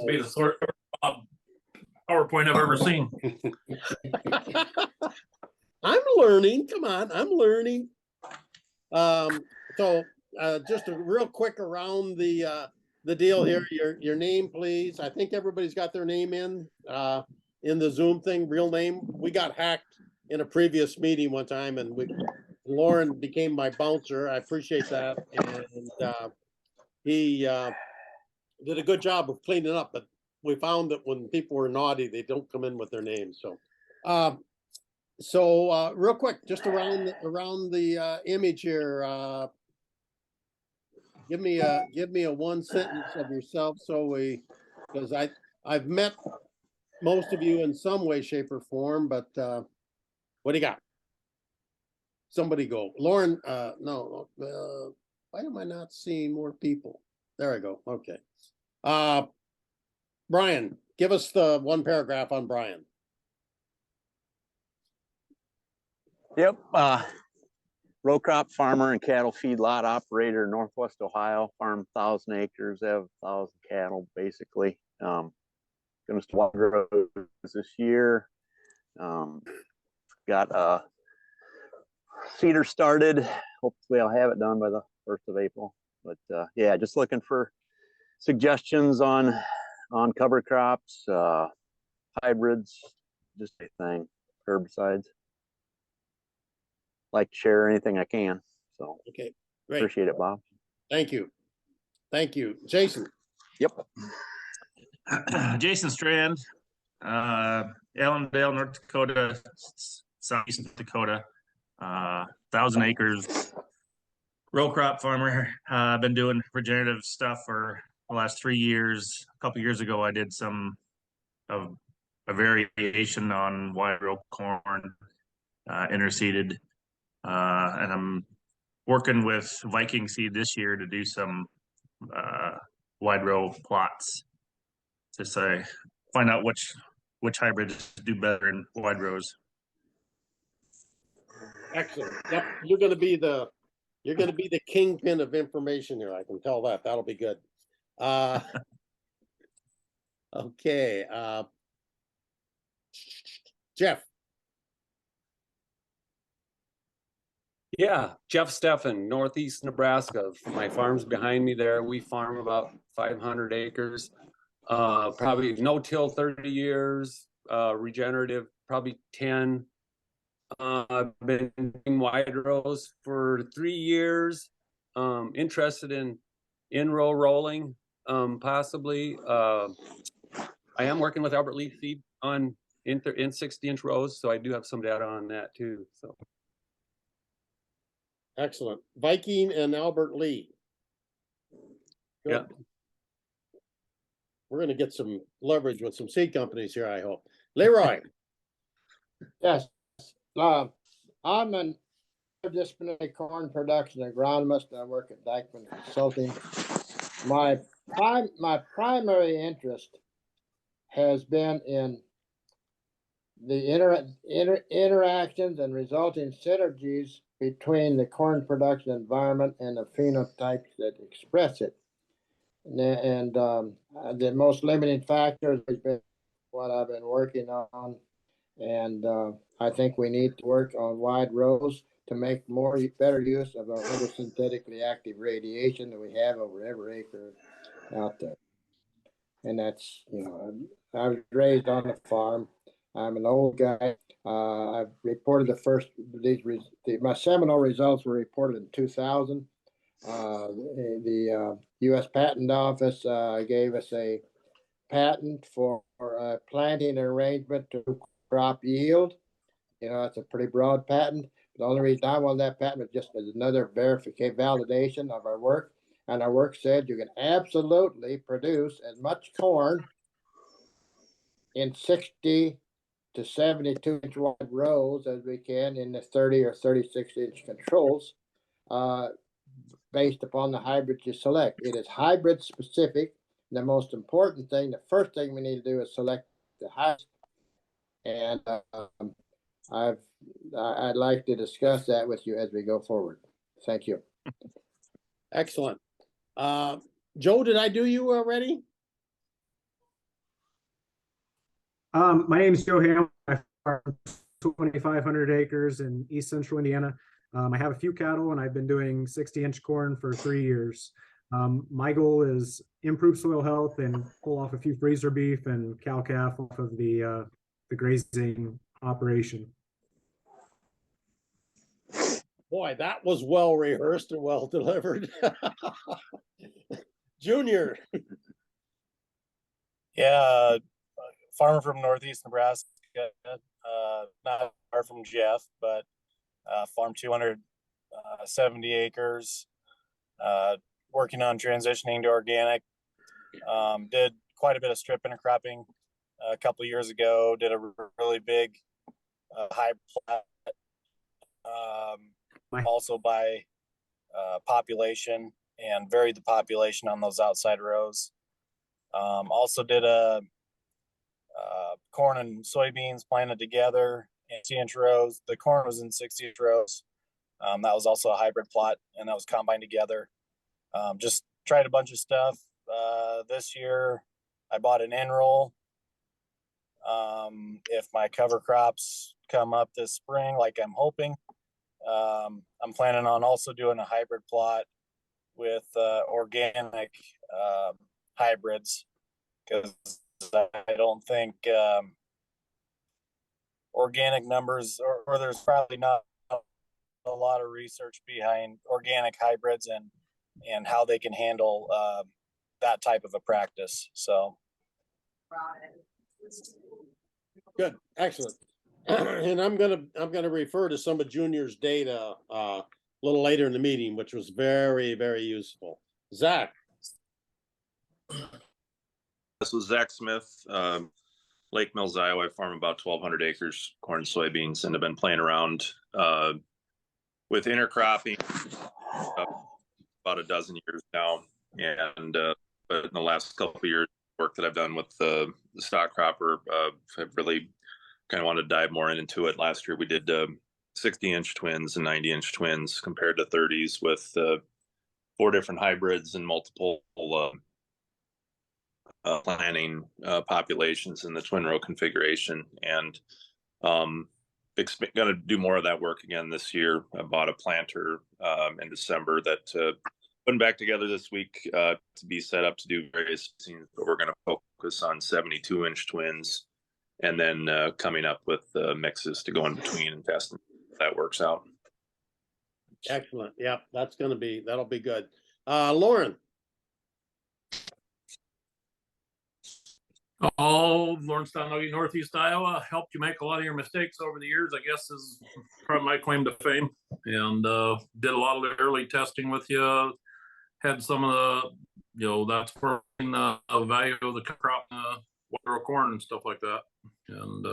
Made a sort of PowerPoint I've ever seen. I'm learning. Come on, I'm learning. So just a real quick around the deal here. Your name, please. I think everybody's got their name in the Zoom thing. Real name. We got hacked in a previous meeting one time, and Lauren became my bouncer. I appreciate that, and he did a good job of cleaning up. But we found that when people were naughty, they don't come in with their names. So, real quick, just around the image here. Give me a one sentence of yourself, because I've met most of you in some way, shape, or form. But what do you got? Somebody go, Lauren. No. Why am I not seeing more people? There I go. Okay. Brian, give us the one paragraph on Brian. Yep. Row crop farmer and cattle feedlot operator, Northwest Ohio, farm 1,000 acres, have 1,000 cattle, basically. Gonna start rows this year. Got a feeder started. Hopefully I'll have it done by the 1st of April. But yeah, just looking for suggestions on cover crops, hybrids, just anything, herbicides. Like to share anything I can. So okay, great. Appreciate it, Bob. Thank you. Jason. Yep. Jason Strand, Allendale, North Dakota, southeast North Dakota, 1,000 acres, row crop farmer. I've been doing regenerative stuff for the last 3 years. A couple years ago, I did some of a variation on wide row corn, interseeded, and I'm working with Viking seed this year to do some wide row plots to find out which hybrids do better in wide rows. Excellent. Yep, you're going to be the kingpin of information here. I can tell that. That'll be good. Okay. Jeff. Yeah, Jeff Steffen, Northeast Nebraska. My farm's behind me there. We farm about 500 acres. Probably no-till 30 years, regenerative probably 10. I've been doing wide rows for 3 years. Interested in in-row rolling, possibly. I am working with Albert Lee seed on in 60-inch rows, so I do have some data on that too. So. Excellent. Viking and Albert Lee. Good. Yeah. We're going to get some leverage with some seed companies here, I hope. Leroy. Yes. I'm an interdisciplinary corn production agronomist. I work at Dyckman Consulting. My primary interest has been in the interactions and resulting synergies between the corn production environment and the phenotypes that express it. And the most limiting factor has been what I've been working on. And I think we need to work on wide rows to make better use of our photosynthetically active radiation that we have over every acre out there. And that's, I was raised on a farm. I'm an old guy. I've reported my seminal results were reported in 2000. The U.S. Patent Office gave us a patent for planting arrangement to crop yield. It's a pretty broad patent. The only reason I won that patent was just as another validation of our work. And our work said you can absolutely produce as much corn in 60 to 72-inch wide rows as we can in the 30 or 36-inch controls, based upon the hybrid you select. It is hybrid specific. The most important thing, the first thing we need to do is select the hybrid. And I'd like to discuss that with you as we go forward. Thank you. Excellent. Joe, did I do you already? My name is Joe Ham. I farm 2,500 acres in East Central Indiana. I have a few cattle, and I've been doing 60-inch corn for 3 years. My goal is improve soil health and pull off a few freezer beef and cow-calf off of the grazing operation. Boy, that was well rehearsed and well delivered. Junior. Yeah, farmer from Northeast Nebraska, not far from Jeff, but farm 270 acres, working on transitioning to organic. Did quite a bit of strip intercropping a couple of years ago, did a really big high plat, also by population, and varied the population on those outside rows. Also did a corn and soybeans planted together in 60-inch rows. The corn was in 60-inch rows. That was also a hybrid plot, and that was combined together. Just tried a bunch of stuff. This year, I bought an in-roll. If my cover crops come up this spring, like I'm hoping, I'm planning on also doing a hybrid plot with organic hybrids, because I don't think organic numbers, or there's probably not a lot of research behind organic hybrids and how they can handle that type of a practice. So Good, excellent. And I'm gonna refer to some of Junior's data a little later in the meeting, which was very, very useful. Zach. This was Zach Smith, Lake Mills, Iowa. I farm about 1,200 acres, corn and soybeans, and have been playing around with intercropping about a dozen years now. And but in the last couple of years, work that I've done with the stock cropper, I've really kind of wanted to dive more into it. Last year, we did 60-inch twins and 90-inch twins compared to 30s with 4 different hybrids and multiple planning populations in the twin row configuration, and going to do more of that work again this year. I bought a planter in December that putting back together this week to be set up to do various scenes, but we're going to focus on 72-inch twins, and then coming up with mixes to go in between and testing if that works out. Excellent. Yeah, that'll be good. Lauren. Oh, Lawrencetown, Northeast Iowa, helped you make a lot of your mistakes over the years, I guess, is probably my claim to fame. And did a lot of the early testing with you. Had some of the, that's where the value of the crop, water corn and stuff like that. And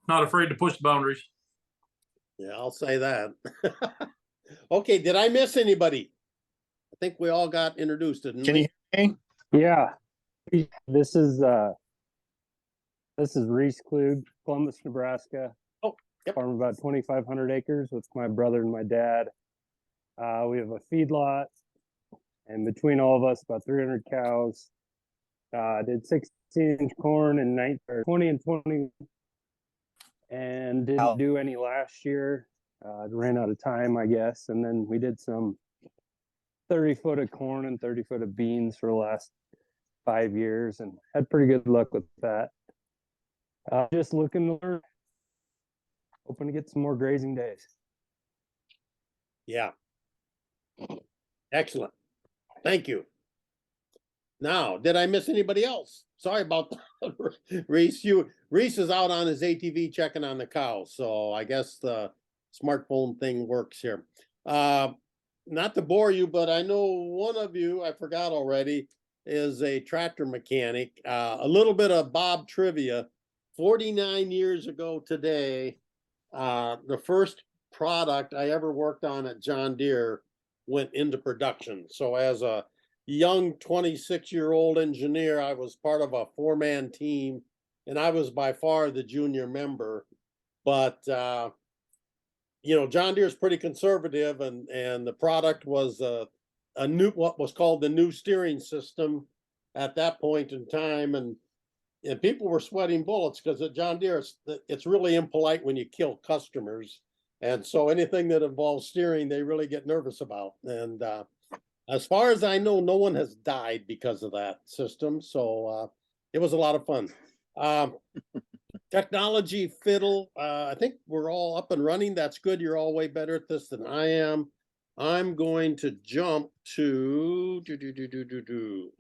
not afraid to push the boundaries. Yeah, I'll say that. Okay, did I miss anybody? I think we all got introduced, didn't can we? you hear me? Yeah, this is Reese Klug, Columbus, Nebraska. Oh, yep. Farm about 2,500 acres with my brother and my dad. We have a feedlot, and between all of us, about 300 cows. Did 16-inch corn and 20 and 20, and didn't do any last year. Ran out of time, I guess, and then we did some 30-foot of corn and 30-foot of beans for the last 5 years, and had pretty good luck with that. Just looking to learn, hoping to get some more grazing days. Yeah. Excellent. Thank you. Now, did I miss anybody else? Sorry about Reese. Reese is out on his ATV checking on the cows, so I guess the smartphone thing works here. Not to bore you, but I know one of you, I forgot already, is a tractor mechanic. A little bit of Bob trivia. 49 years ago today, the first product I ever worked on at John Deere went into production. So as a young 26-year-old engineer, I was part of a 4-man team, and I was by far the junior member. But John Deere is pretty conservative, and the product was a new, what was called the new steering system at that point in time. And and people were sweating bullets because at John Deere, it's really impolite when you kill customers. And so anything that involves steering, they really get nervous about. And as far as I know, no one has died because of that system. So it was a lot of fun. Technology fiddle. I think we're all up and running. That's good. You're all way better at this than I am. I'm going to jump to